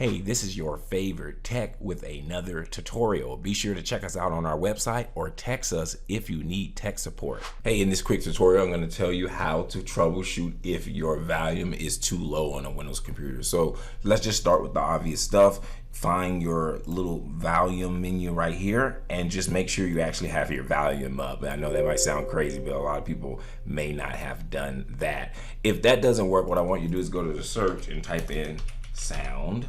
Hey, this is your favorite tech with another tutorial. Be sure to check us out on our website or text us if you need tech support. Hey, in this quick tutorial, I'm going to tell you how to troubleshoot if your volume is too low on a Windows computer. So let's just start with the obvious stuff. Find your little volume menu right here and just make sure you actually have your volume up. I know that might sound crazy, but a lot of people may not have done that. If that doesn't work, what I want you to do is go to the search and type in sound.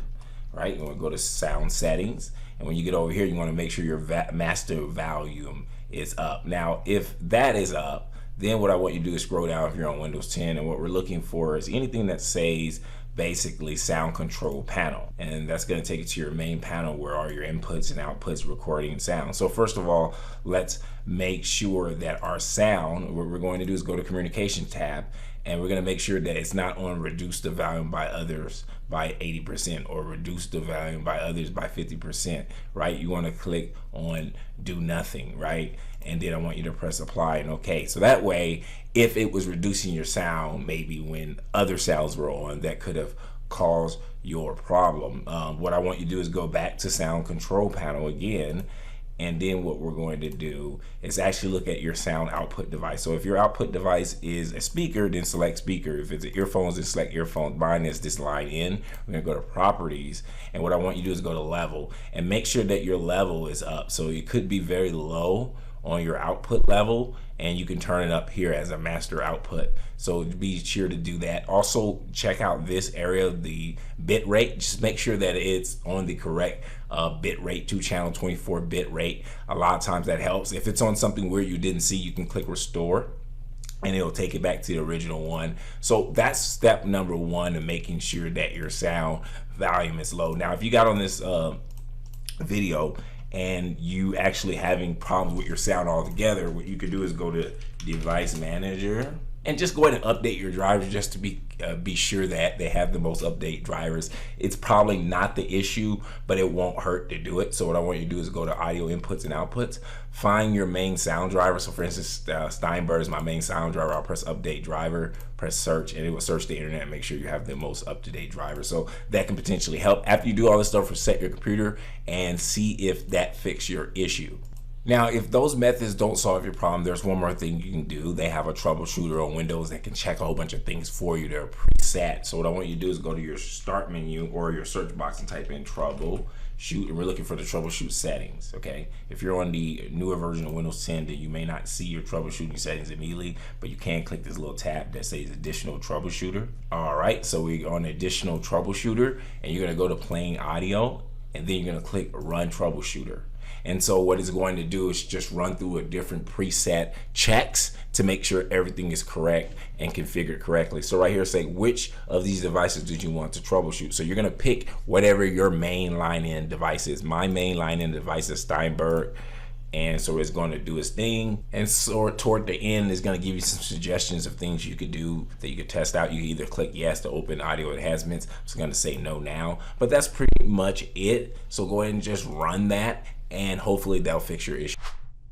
Right, you want to go to sound settings, and when you get over here, you want to make sure your master volume is up. Now, if that is up, then what I want you to do is scroll down if you're on Windows 10, and what we're looking for is anything that says basically sound control panel, and that's going to take you to your main panel where all your inputs and outputs, recording and sound. So first of all, let's make sure that our sound, what we're going to do is go to communication tab, and we're going to make sure that it's not on reduce the volume by others by 80% or reduce the volume by others by 50%, right? You want to click on do nothing, right? And then I want you to press apply and okay. So that way, if it was reducing your sound, maybe when other sounds were on, that could have caused your problem. What I want you to do is go back to sound control panel again. And then what we're going to do is actually look at your sound output device. So if your output device is a speaker, then select speaker. If it's earphones, then select earphones. Mine is this line in. We're gonna go to properties. And what I want you to do is go to level and make sure that your level is up. So it could be very low on your output level, and you can turn it up here as a master output. So be sure to do that. Also check out this area, the bit rate. Just make sure that it's on the correct bit rate, 2-channel 24 bit rate. A lot of times that helps. If it's on something where you didn't see, you can click restore and it'll take it back to the original one. So that's step number one of making sure that your sound volume is low. Now if you got on this video and you actually having problems with your sound altogether, what you could do is go to device manager and just go ahead and update your drivers just to be sure that they have the most update drivers. It's probably not the issue, but it won't hurt to do it. So what I want you to do is go to audio inputs and outputs, find your main sound driver. So for instance, Steinberg is my main sound driver. I'll press update driver, press search, and it will search the internet and make sure you have the most up-to-date driver. So that can potentially help. After you do all this stuff, reset your computer and see if that fixes your issue. Now, if those methods don't solve your problem, there's one more thing you can do. They have a troubleshooter on Windows that can check a whole bunch of things for you. They're preset. So what I want you to do is go to your start menu or your search box and type in troubleshoot, and we're looking for the troubleshoot settings, okay? If you're on the newer version of Windows 10, then you may not see your troubleshooting settings immediately, but you can click this little tab that says additional troubleshooter. All right, so we're on additional troubleshooter, and you're gonna go to plain audio, and then you're gonna click run troubleshooter. And so what it's going to do is just run through a different preset checks to make sure everything is correct and configured correctly. So right here, say which of these devices did you want to troubleshoot? So you're gonna pick whatever your main line in device is. My main line in device is Steinberg. And so it's going to do its thing. And so toward the end, it's going to give you some suggestions of things you could do that you could test out. You can either click yes to open audio enhancements. It's going to say no now, but that's pretty much it. So go ahead and just run that, and hopefully that'll fix your issue.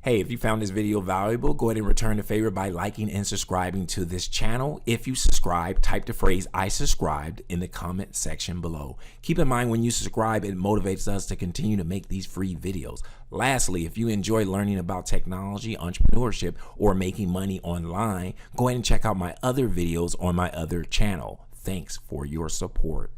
Hey, if you found this video valuable, go ahead and return the favor by liking and subscribing to this channel. If you subscribe, type the phrase "I subscribed" in the comment section below. Keep in mind, when you subscribe, it motivates us to continue to make these free videos. Lastly, if you enjoy learning about technology, entrepreneurship, or making money online, go ahead and check out my other videos on my other channel. Thanks for your support.